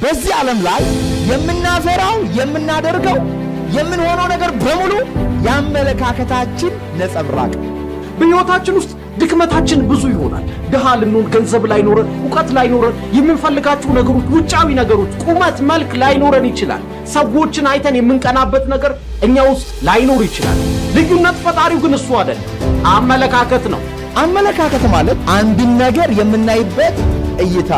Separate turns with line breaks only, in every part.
በዚህ ዓለም ላይ የምናፈራው የምናደርገው የምንሆነው ነገር በሙሉ ያመለካከታችን ነጸብራቅ።
በሕይወታችን ውስጥ ድክመታችን ብዙ ይሆናል። ድሃ ልንሆን፣ ገንዘብ ላይኖረን፣ ዕውቀት ላይኖረን፣ የምንፈልጋቸው ነገሮች፣ ውጫዊ ነገሮች፣ ቁመት፣ መልክ ላይኖረን ይችላል። ሰዎችን አይተን የምንቀናበት ነገር እኛ ውስጥ ላይኖር ይችላል። ልዩነት ፈጣሪው ግን እሱ አይደለም፣ አመለካከት ነው።
አመለካከት ማለት አንድን ነገር የምናይበት እይታ።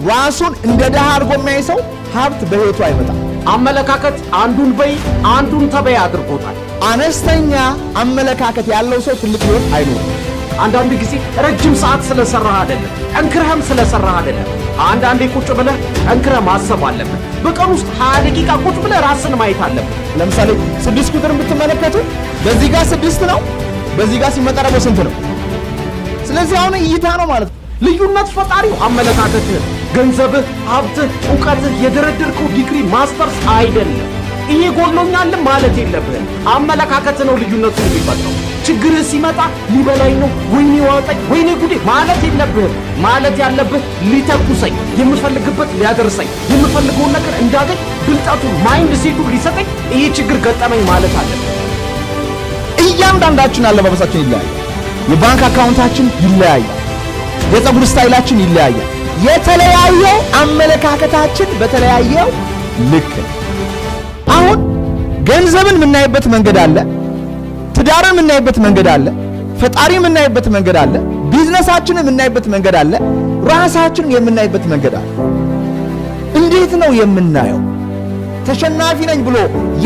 ራሱን እንደ ድሃ አድርጎ የሚያይ ሰው ሀብት በሕይወቱ አይመጣም።
አመለካከት አንዱን በይ አንዱን ተበይ አድርጎታል።
አነስተኛ አመለካከት ያለው ሰው ትልቅ ሕይወት አይኖርም።
አንዳንድ ጊዜ ረጅም ሰዓት ስለሰራህ አይደለም፣ ጠንክረህም ስለሰራህ አይደለም። አንዳንዴ ቁጭ ብለህ ጠንክረህ ማሰብ አለብህ። በቀን ውስጥ 20 ደቂቃ ቁጭ ብለህ ራስን ማየት አለብህ።
ለምሳሌ 6 ቁጥርን ብትመለከቱ በዚህ ጋር 6 ነው፣ በዚህ ጋር ሲመጣ ደግሞ ስንት ነው? ስለዚህ አሁን እይታ ነው ማለት ነው።
ልዩነት ፈጣሪው አመለካከትህ፣ ገንዘብህ፣ ሀብትህ፣ ዕውቀትህ፣ የደረደርከው ዲግሪ ማስተርስ አይደለም። ይሄ ጎሎኛል ማለት የለብህም። አመለካከት ነው ልዩነቱን የሚፈጥረው። ችግርህ ሲመጣ ሊበላኝ ነው፣ ወይኔ ዋጠኝ፣ ወይኔ ጉዴ ማለት የለብህም። ማለት ያለብህ ሊተኩሰኝ፣ የምፈልግበት ሊያደርሰኝ፣ የምፈልገውን ነገር እንዳገኝ ብልጠቱን ማይንድ ሴቱን ሊሰጠኝ ይሄ ችግር ገጠመኝ ማለት አለብህ።
እያንዳንዳችን አለባበሳችን ይለያያል። የባንክ አካውንታችን ይለያያል። የፀጉር ስታይላችን ይለያያል። የተለያየው አመለካከታችን በተለያየው ልክ። አሁን ገንዘብን የምናይበት መንገድ አለ፣ ትዳርን የምናይበት መንገድ አለ፣ ፈጣሪ የምናይበት መንገድ አለ፣ ቢዝነሳችንን የምናይበት መንገድ አለ፣ ራሳችንን የምናይበት መንገድ አለ። እንዴት ነው የምናየው? ተሸናፊ ነኝ ብሎ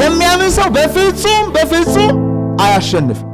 የሚያምን ሰው በፍጹም አያሸንፍም።